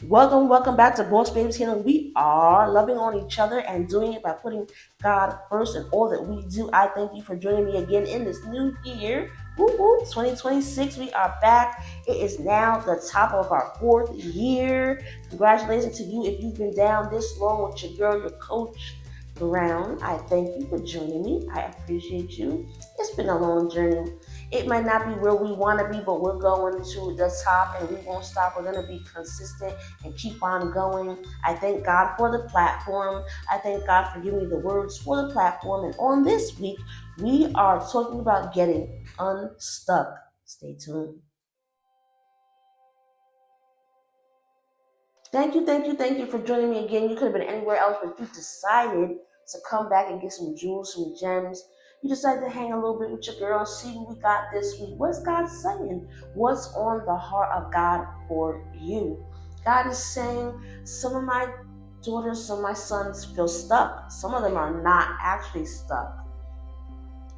Welcome back to Boss Babies Healing. We are loving on each other and doing it by putting God first in all that we do. I thank you for joining me again in this new year. Woo woo, 2026. We are back. It is now the top of our fourth year. Congratulations to you if you've been down this long with your girl, your coach, Brown. I thank you for joining me. I appreciate you. It's been a long journey. It might not be where we want to be, but we're going to the top and we won't stop. We're going to be consistent and keep on going. I thank God for the platform. I thank God for giving me the words for the platform. And on this week, we are talking about getting unstuck. Stay tuned. Thank you for joining me again. You could have been anywhere else, but you decided to come back and get some jewels, some gems. You decided to hang a little bit with your girl, see what we got this week. What's God saying? What's on the heart of God for you? God is saying, some of my daughters, some of my sons feel stuck. Some of them are not actually stuck.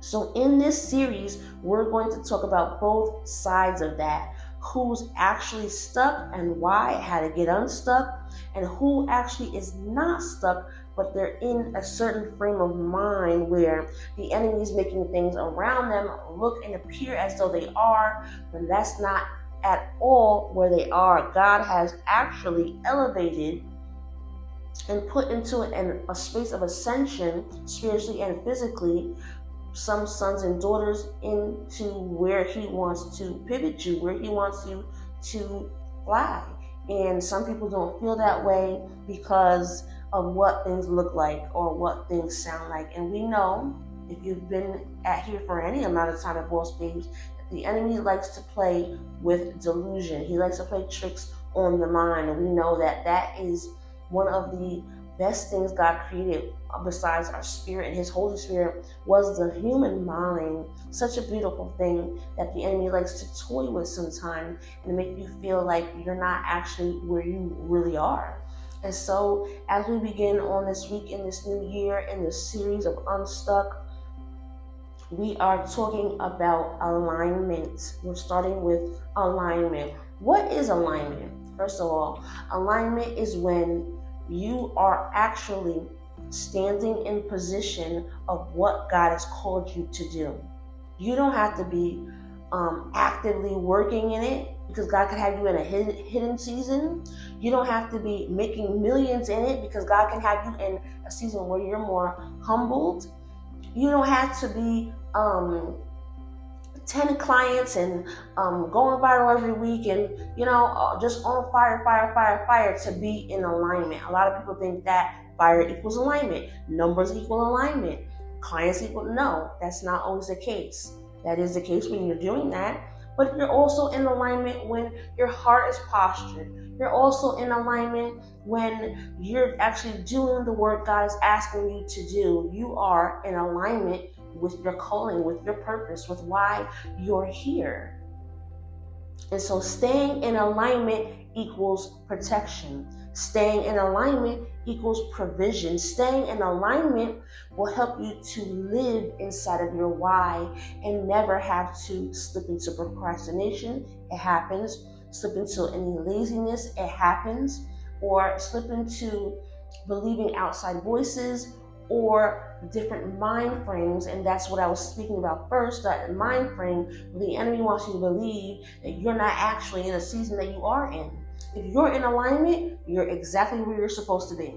So in this series, we're going to talk about both sides of that. Who's actually stuck and why, how to get unstuck, and who actually is not stuck, but they're in a certain frame of mind where the enemy is making things around them look and appear as though they are, but that's not at all where they are. God has actually elevated and put into a space of ascension, spiritually and physically, some sons and daughters into where he wants to pivot you, where he wants you to fly. And some people don't feel that way because of what things look like or what things sound like. And we know, if you've been at here for any amount of time at Boss Babes, that the enemy likes to play with delusion. He likes to play tricks on the mind. And we know that that is one of the best things God created besides our spirit and his Holy Spirit was the human mind. Such a beautiful thing that the enemy likes to toy with sometimes and make you feel like you're not actually where you really are. And so as we begin on this week in this new year in this series of Unstuck, we are talking about alignment. We're starting with alignment. What is alignment? First of all, alignment is when you are actually standing in position of what God has called you to do. You don't have to be actively working in it because God can have you in a hidden season. You don't have to be making millions in it because God can have you in a season where you're more humbled. You don't have to be 10 clients and going viral every week and just on fire to be in alignment. A lot of people think that fire equals alignment, numbers equal alignment, clients equal. No, that's not always the case. That is the case when you're doing that, but you're also in alignment when your heart is postured. You're also in alignment when you're actually doing the work God is asking you to do. You are in alignment with your calling, with your purpose, with why you're here. And so staying in alignment equals protection. Staying in alignment equals provision. Staying in alignment will help you to live inside of your why and never have to slip into procrastination. It happens. Slip into any laziness. It happens. Or slip into believing outside voices or different mind frames. And that's what I was speaking about first, that mind frame where the enemy wants you to believe that you're not actually in a season that you are in. If you're in alignment, you're exactly where you're supposed to be.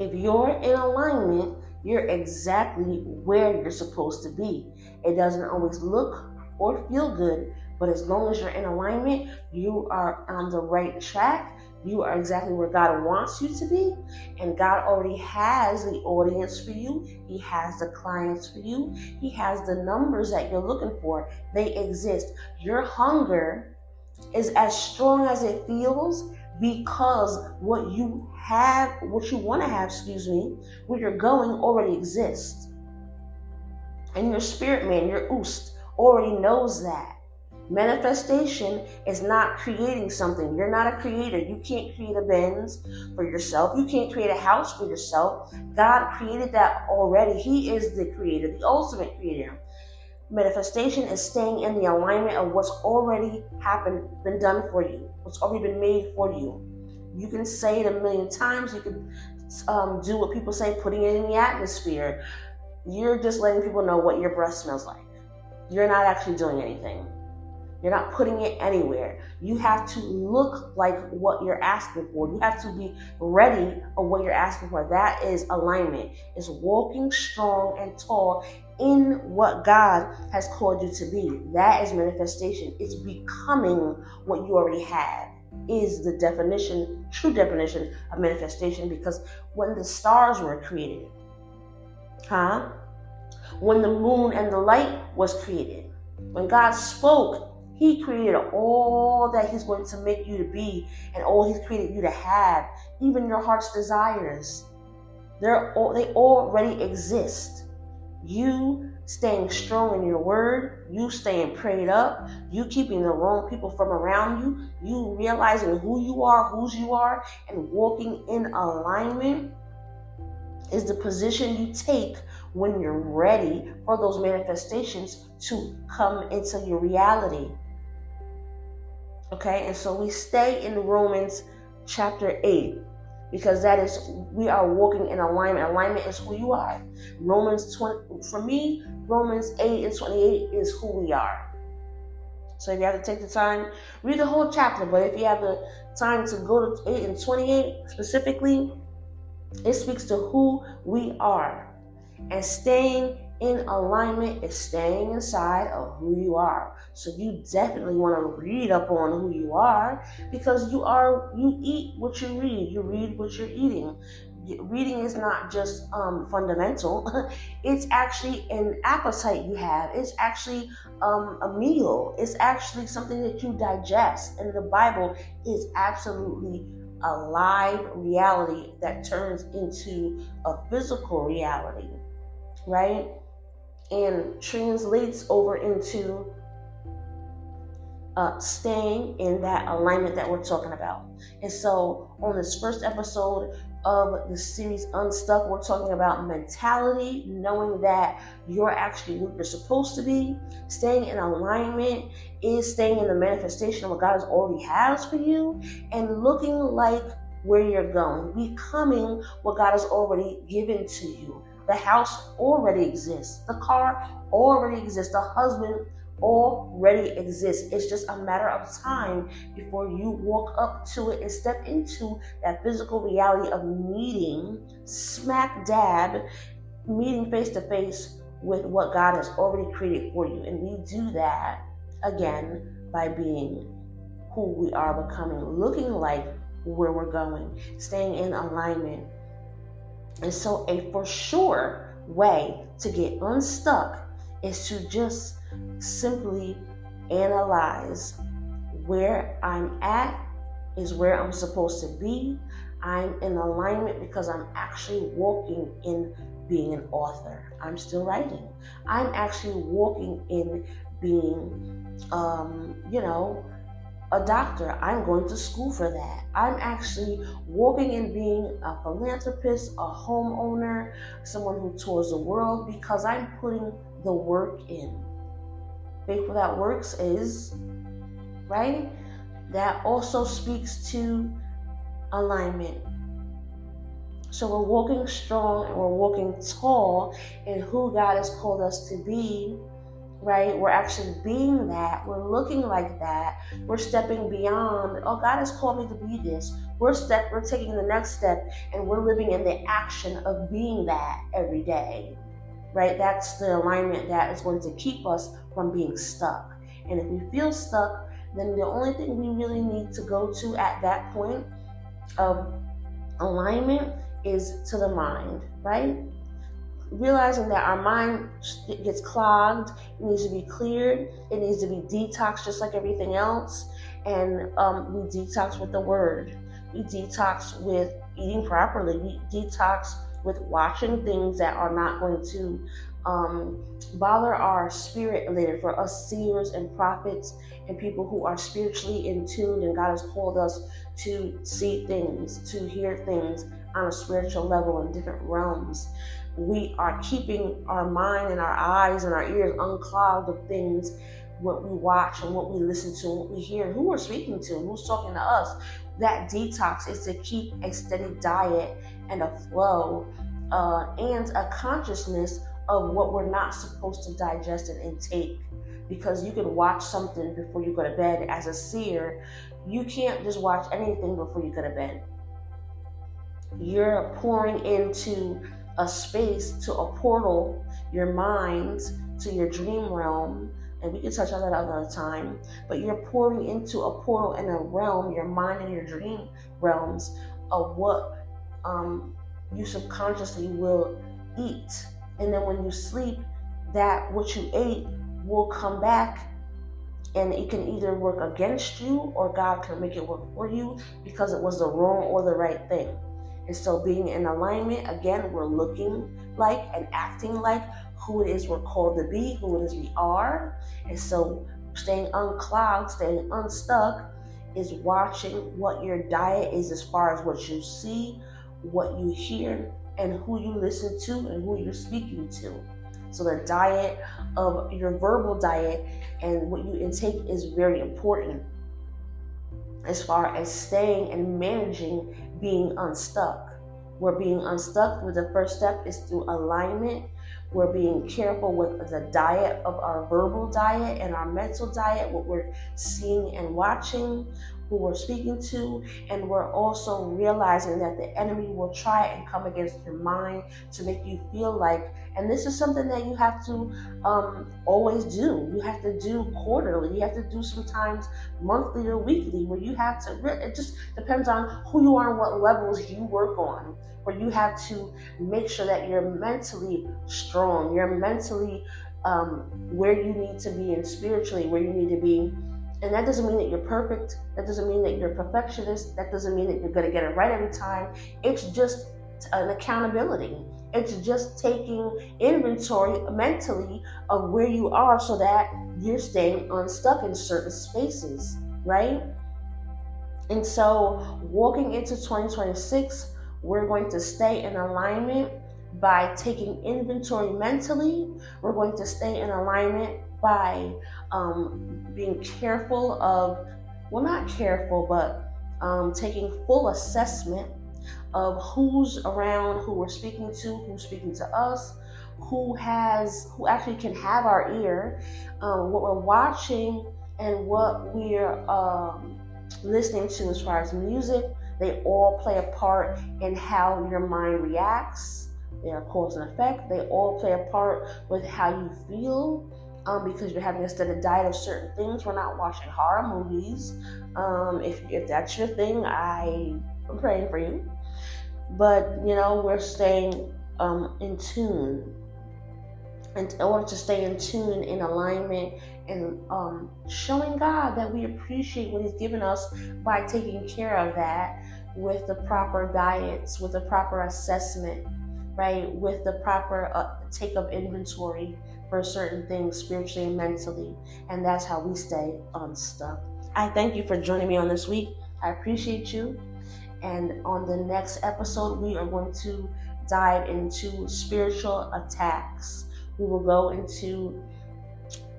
If you're in alignment, you're exactly where you're supposed to be. It doesn't always look or feel good, but as long as you're in alignment, you are on the right track. You are exactly where God wants you to be, and God already has the audience for you. He has the clients for you. He has the numbers that you're looking for. They exist. Your hunger is as strong as it feels because what you want to have, where you're going already exists. And your spirit man, your oost, already knows that. Manifestation is not creating something. You're not a creator. You can't create a Benz for yourself. You can't create a house for yourself. God created that already. He is the creator, the ultimate creator. Manifestation is staying in the alignment of what's already happened, been done for you, what's already been made for you. You can say it a million times. You can do what people say, putting it in the atmosphere. You're just letting people know what your breath smells like. You're not actually doing anything. You're not putting it anywhere. You have to look like what you're asking for. You have to be ready of what you're asking for. That is alignment. It's walking strong and tall in what God has called you to be. That is manifestation. It's becoming what you already have. Is the definition, true definition of manifestation. Because when the stars were created, when the moon and the light was created, when God spoke, He created all that He's going to make you to be and all He's created you to have, even your heart's desires. They already exist. You staying strong in your word, you staying prayed up, you keeping the wrong people from around you, you realizing who you are, whose you are, and walking in alignment is the position you take when you're ready for those manifestations to come into your reality. Okay, and so we stay in Romans chapter 8 because that is, we are walking in alignment. Alignment is who you are. Romans 8 and 28 is who we are. So if you have to take the time, read the whole chapter, but if you have the time to go to 8 and 28 specifically, it speaks to who we are. And staying in alignment is staying inside of who you are. So you definitely want to read up on who you are, because you eat what you read. You read what you're eating. Reading is not just fundamental. It's actually an appetite you have. It's actually a meal. It's actually something that you digest. And the Bible is absolutely a live reality that turns into a physical reality, right? And translates over into staying in that alignment that we're talking about. And so on this first episode of the series Unstuck, we're talking about mentality, knowing that you're actually what you're supposed to be. Staying in alignment is staying in the manifestation of what God already has for you, and looking like where you're going, becoming what God has already given to you. The house already exists. The car already exists. The husband already exists. It's just a matter of time before you walk up to it and step into that physical reality of meeting, smack dab, meeting face to face with what God has already created for you. And we do that, again, by being who we are becoming, looking like where we're going, staying in alignment. And so a for sure way to get unstuck is to just simply analyze where I'm at is where I'm supposed to be. I'm in alignment because I'm actually walking in being an author. I'm still writing. I'm actually walking in being, a doctor. I'm going to school for that. I'm actually walking in being a philanthropist, a homeowner, someone who tours the world, because I'm putting the work in. Faith without works is, right? That also speaks to alignment. So we're walking strong and we're walking tall in who God has called us to be, right? We're actually being that. We're looking like that. We're stepping beyond, oh, God has called me to be this. We're taking the next step, and we're living in the action of being that every day, right? That's the alignment that is going to keep us from being stuck. And if we feel stuck, then the only thing we really need to go to at that point of alignment is to the mind, right? Realizing that our mind gets clogged, it needs to be cleared, it needs to be detoxed just like everything else. And we detox with the word. We detox with eating properly. We detox with watching things that are not going to bother our spirit later. For us seers and prophets and people who are spiritually in tune, and God has called us to see things, to hear things on a spiritual level in different realms. we are keeping our mind and our eyes and our ears unclogged of things, what we watch and what we listen to and what we hear, and who we're speaking to, who's talking to us. That detox is to keep a steady diet and a flow and a consciousness of what we're not supposed to digest and intake. Because you can watch something before you go to bed. As a seer, you can't just watch anything before you go to bed. You're pouring into a space, to a portal, your mind, to your dream realm, and we can touch on that another time, but you're pouring into a portal and a realm, your mind and your dream realms, of what you subconsciously will eat. And then when you sleep, that what you ate will come back, and it can either work against you or God can make it work for you because it was the wrong or the right thing. And so being in alignment, again, we're looking like and acting like who it is we're called to be, who it is we are. And so staying unclogged, staying unstuck is watching what your diet is as far as what you see, what you hear, and who you listen to and who you're speaking to. So the diet of your verbal diet and what you intake is very important as far as staying and managing being unstuck. We're being unstuck with the first step is through alignment. We're being careful with the diet of our verbal diet and our mental diet, what we're seeing and watching, who we're speaking to, and we're also realizing that the enemy will try and come against your mind to make you feel like, and this is something that you have to always do. You have to do quarterly. You have to do sometimes monthly or weekly, where you have to, it just depends on who you are and what levels you work on, where you have to make sure that you're mentally strong, you're mentally where you need to be, and spiritually where you need to be. And that doesn't mean that you're perfect. That doesn't mean that you're a perfectionist. That doesn't mean that you're going to get it right every time. It's just an accountability. It's just taking inventory mentally of where you are so that you're staying unstuck in certain spaces, right? And so walking into 2026, we're going to stay in alignment by taking inventory mentally. We're going to stay in alignment by being careful of, well, not careful, but taking full assessment of who's around, who we're speaking to, who's speaking to us, who actually can have our ear, what we're watching and what we're listening to as far as music. They all play a part in how your mind reacts. They are cause and effect. They all play a part with how you feel. Because you're having a steady diet of certain things. We're not watching horror movies. If that's your thing, I'm praying for you. But, we're staying in tune. And in order to stay in tune, in alignment, and showing God that we appreciate what He's given us by taking care of that with the proper diets, with the proper assessment, right? With the proper take of inventory for certain things spiritually and mentally. And that's how we stay unstuck. I thank you for joining me on this week. I appreciate you. And on the next episode, we are going to dive into spiritual attacks. We will go into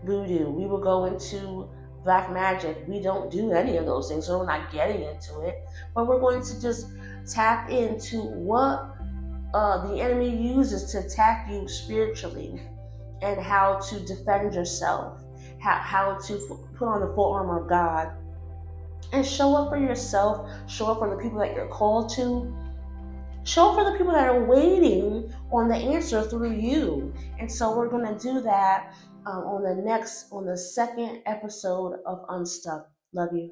voodoo. We will go into black magic. We don't do any of those things, so we're not getting into it. But we're going to just tap into what the enemy uses to attack you spiritually, and how to defend yourself, how to put on the full armor of God, and show up for yourself, show up for the people that you're called to, show up for the people that are waiting on the answer through you. And so we're going to do that on the second episode of Unstuck. Love you.